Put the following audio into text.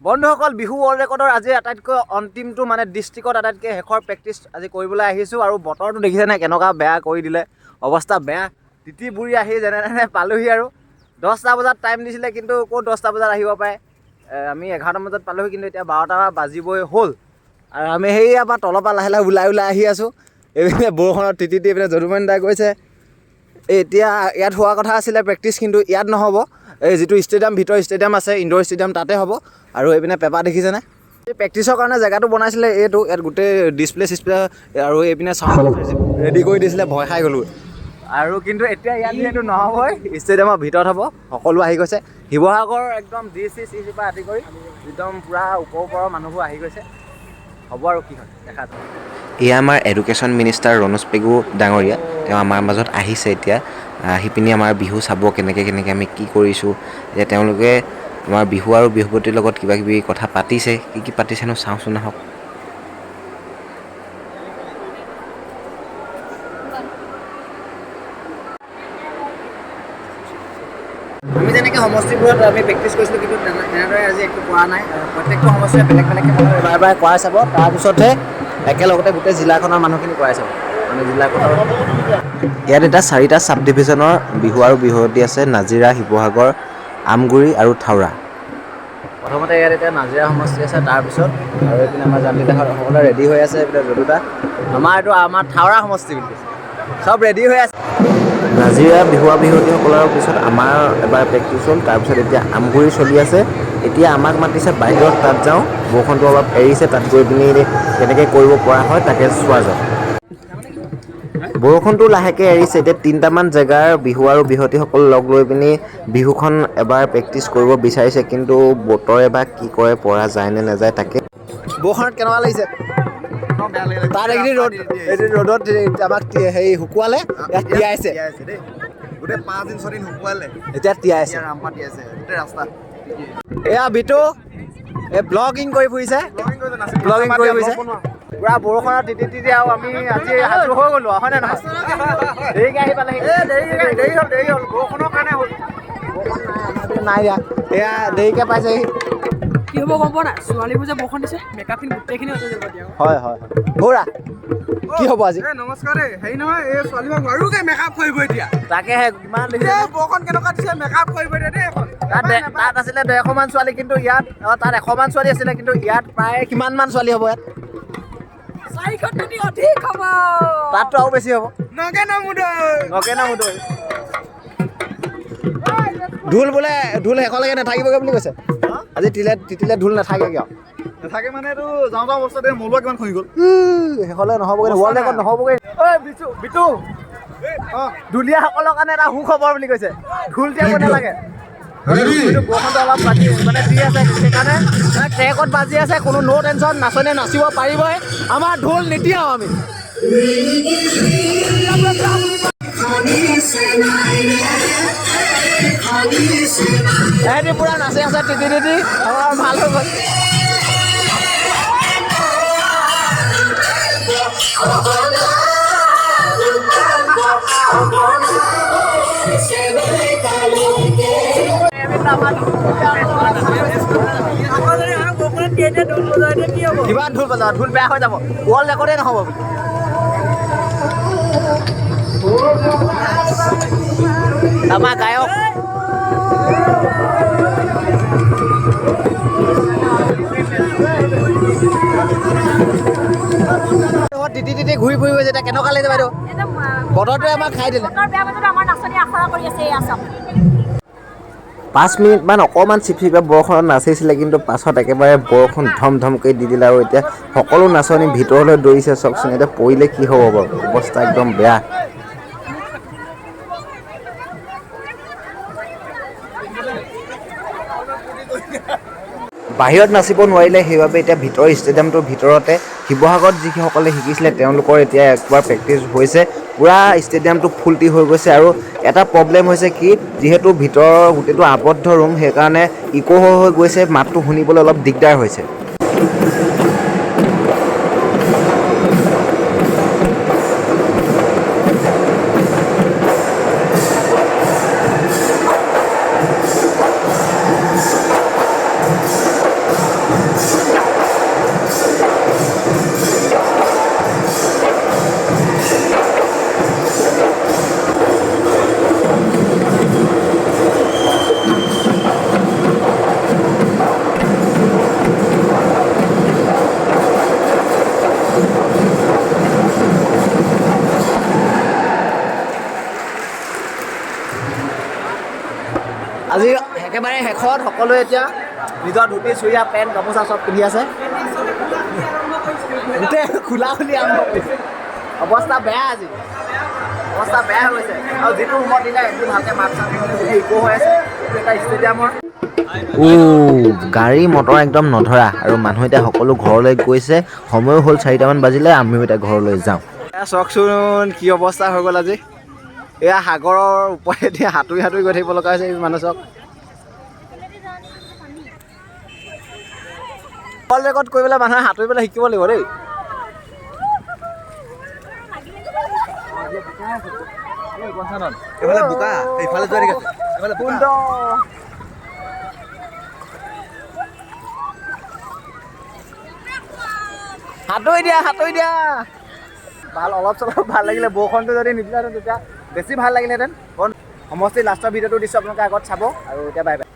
বন্ধুসকল বিহু ৱৰ্ল্ড ৰেকৰ্ডৰ আজি আটাইতকৈ অন্তিমটো মানে ডিষ্ট্ৰিক্টত আটাইতকৈ শেষৰ প্ৰেক্টিছ আজি কৰিবলৈ আহিছোঁ আৰু বতৰটো দেখিছে নাই কেনেকুৱা বেয়া কৰি দিলে অৱস্থা বেয়া তিতি বুঢ়ী আহি যেনে তেনে পালোহি আৰু 10টা বজাত টাইম দিছিলে কিন্তু ক'ত 10টা বজাত আহিব পাৰে আমি 11টা বজাত পালোহি কিন্তু এতিয়া 12টা বাজিবই হ'ল আৰু আমি সেইয়া পৰা তলৰ পৰা লাহে লাহে ওলাই আহি আছোঁ এইপিনে বৰষুণত তিতি এইপিনে যদুমণি দাই গৈছে এতিয়া ইয়াত হোৱা কথা আছিলে প্ৰেক্টিছ কিন্তু ইয়াত নহ'ব এই যিটো ষ্টেডিয়াম ভিতৰ ষ্টেডিয়াম আছে ইনডোৰ ষ্টেডিয়াম তাতে হ'ব আৰু এইপিনে পেপা দেখিছেনে এই প্ৰেক্টিছৰ কাৰণে জেগাটো বনাইছিলে এইটো ইয়াত গোটেই ডিছপ্লে আৰু এইপিনে চাউণ্ড ৰেডি কৰি দিছিলে ভয় খাই গ'লোঁ আৰু কিন্তু এতিয়া ইয়াত যিহেতু নহ'বই ষ্টেডিয়ামৰ ভিতৰত হ'ব সকলো আহি গৈছে শিৱসাগৰ একদম DC পৰা আদি কৰি একদম পূৰা ওপৰৰ মানুহবোৰ আহি গৈছে হ'ব আৰু কি হয় দেখা যাব এয়া আমাৰ এডুকেশ্যন মিনিষ্টাৰ ৰণোজ পেগু ডাঙৰীয়া তেওঁ আমাৰ মাজত আহিছে এতিয়া আহি পিনি আমাৰ বিহু চাব কেনেকৈ আমি কি কৰিছোঁ এতিয়া তেওঁলোকে আমাৰ বিহু আৰু বিহুৱতীৰ লগত কিবা কিবি কথা পাতিছে কি পাতিছেনো চাওঁচোন আহক আমি যেনেকৈ সমষ্টিবোৰত আমি প্ৰেক্টিছ কৰিছিলোঁ কিন্তু তেনেদৰে আজি একো কৰা নাই প্ৰত্যেকটো সমষ্টিয়ে বেলেগ এবাৰ কৰাই চাব তাৰপিছতহে একেলগতে গোটেই জিলাখনৰ মানুহখিনি কৰাই চাব মানে জিলাখনৰ ইয়াত এটা 4টা ছাব ডিভিজনৰ বিহু আৰু বিহুৱতী আছে নাজিৰা শিৱসাগৰ আমগুৰি আৰু থাওৰা প্ৰথমতে ইয়াত এতিয়া নাজিৰা সমষ্টি আছে তাৰপিছত আৰু এইপিনে আমাৰ জাননীদাহঁত সকলোৱে ৰেডি হৈ আছে এইপিনে যদুদা আমাৰ থাওৰা সমষ্টি বুলি চব ৰেডি হৈ আছে নাজিৰা বিহুৱতীসকলৰ পিছত আমাৰ এবাৰ প্ৰেক্টিছ হ'ল তাৰপিছত এতিয়া আমগুৰি চলি আছে এতিয়া আমাক মাতিছে বাহিৰত তাত যাওঁ বৰষুণটো অলপ এৰিছে তাত গৈ পিনি কেনেকৈ কৰিব পৰা হয় তাকে চোৱা যাওক বৰষুণটো লাহেকৈ এৰিছে এতিয়া 3টামান জেগাৰ বিহু আৰু বিহুৱতীসকল লগ লৈ পিনি বিহুখন এবাৰ প্ৰেক্টিছ কৰিব বিচাৰিছে কিন্তু বতৰে বা কি কৰে পৰা যায় নে নাযায় তাকে বৰষুণত কেনেকুৱা লাগিছে তাত এইখিনি ৰ'দত আমাক হেৰি শুকুৱালে ইয়াত তিয়াইছে গোটেই 5 দিন 6 দিন শুকুৱালে এতিয়া তিয়াইছে ৰামপা তিয়াইছে গোটেই ৰাস্তা এয়া বিটু এই ব্লগিং কৰি ফুৰিছে পুৰা বৰষুণত তিতি আৰু আমি আজি সাজু হৈ গ'লো হয়নে নহয় দেৰিকৈ আহি পালেহি দেৰি হ'ল বৰষুণৰ কাৰণে হ'ল বৰষুণ নাই দিয়া এয়া দেৰিকৈ পাইছেহি কি হ'ব গম পোৱা নাই ছোৱালীবোৰ যে বৰষুণ দিছে মেকআপখিনি গোটেইখিনি হৈ যাব দিয়া হয় বৌৰা কি হ'ব আজি নমস্কাৰ হেৰি নহয় এই ছোৱালীবোৰক বাৰুকে মেকআপ কৰিব এতিয়া তাকেহে কিমান বৰষুণ কেনেকুৱা দিছে মেকআপ কৰিব এতিয়া দেই তাত আছিলে 150 মান ছোৱালী কিন্তু ইয়াত তাত 100 মান ছোৱালী আছিলে কিন্তু ইয়াত প্ৰায় কিমান মান ছোৱালী হ'ব ইয়াত 400 অধিক হ'ব তাততো আৰু বেছি হ'ব নকে নামুদৈ ঢোল শেষলৈকে নাথাকিবগৈ বুলি কৈছে আজি তিতিলে ঢোল নাথাকে কিয় নাথাকে মানে এইটো যাওঁ অৱস্থাতে মলোৱা কিমান খহি গ'ল শেষলৈ নহ'বগৈ ৱৰ্ল্ড ৰেকৰ্ড নহ'বগৈ ঐ বিটু ঢুলীয়াসকলৰ কাৰণে এটা সুখবৰ বুলি কৈছে ঢোল তিয়াব নালাগে বৰষুণটো অলপ মানে দি আছে সেইকাৰণে ট্ৰেকত বাজি আছে কোনো ন' টেনশ্যন নাচনীয়ে নাচিব পাৰিবই আমাৰ ঢোল নিতিয়াও আমি এহেঁতি পূৰা নাচি আছে তিতি আমাৰ ভাল হৈ গ'ল কিমান ঢোল বজাব ঢোল বেয়া হৈ যাব ৱৰ্ল্ড ৰেকৰ্ডেই নহ'ব আমাৰ গায়ক তিতি ঘূৰি ফুৰি গৈছে এতিয়া কেনেকুৱা লাগিছে বাইদেউ বতৰটোৱে আমাক খাই দিলে 5 মিনিটমান অকণমান চিপচিপীয়া বৰষুণত নাচিছিলে কিন্তু পাছত একেবাৰে বৰষুণ ধমধমকৈ দি দিলে আৰু এতিয়া সকলো নাচনী ভিতৰলৈ দৌৰিছে চাওকচোন এতিয়া পৰিলে কি হ'ব বাৰু অৱস্থা একদম বেয়া বাহিৰত নাচিব নোৱাৰিলে সেইবাবে এতিয়া ভিতৰ ষ্টেডিয়ামটোৰ ভিতৰতে শিৱসাগৰত যিসকলে শিকিছিলে তেওঁলোকৰ এতিয়া একবাৰ প্ৰেক্টিছ হৈছে পূৰা ষ্টেডিয়ামটো ফুল্টি হৈ গৈছে আৰু এটা প্ৰব্লেম হৈছে কি যিহেতু ভিতৰৰ গোটেইটো আবদ্ধ ৰুম সেইকাৰণে ইক' হৈ গৈছে মাতটো শুনিবলৈ অলপ দিগদাৰ হৈছে ভিতৰত সকলোৱে এতিয়া নিজৰ ধুতি চুৰিয়া পেণ্ট গামোচা চব পিন্ধি আছে গোটেই খোলা খুলি আৰম্ভ কৰিছে অৱস্থা বেয়া আজি অৱস্থা বেয়া হৈ গৈছে আৰু যিটো ৰুমত দিলে একদম ভালকৈ মাত চাত ইকো হৈ আছে এইটো এটা ষ্টেডিয়ামৰ গাড়ী মটৰ একদম নধৰা আৰু মানুহ এতিয়া সকলো ঘৰলৈ গৈছে সময়ো হ'ল 4টামান বাজিলে আমিও এতিয়া ঘৰলৈ যাওঁ এয়া চাওকচোন কি অৱস্থা হৈ গ'ল আজি এয়া সাগৰৰ ওপৰেদি সাঁতুৰি সাঁতুৰি গৈ থাকিব লগা হৈছে এই মানুহ চাওক অকল ৰেকৰ্ড কৰিবলৈ মানুহে সাঁতুৰিবলৈ শিকিব লাগিব দেই এইফালে বোকা এইফালে যোৱা দেখিছে এইফালে বোকা সাঁতুৰি দিয়া ভাল অলপ চলপ ভাল লাগিলে বৰষুণটো যদি নিদিলেহেঁতেন তেতিয়া বেছি ভাল লাগিলেহেঁতেন সমষ্টিৰ লাষ্টৰ ভিডিঅ'টো দিছোঁ আপোনালোকে আগত চাব আৰু এতিয়া বাই বাই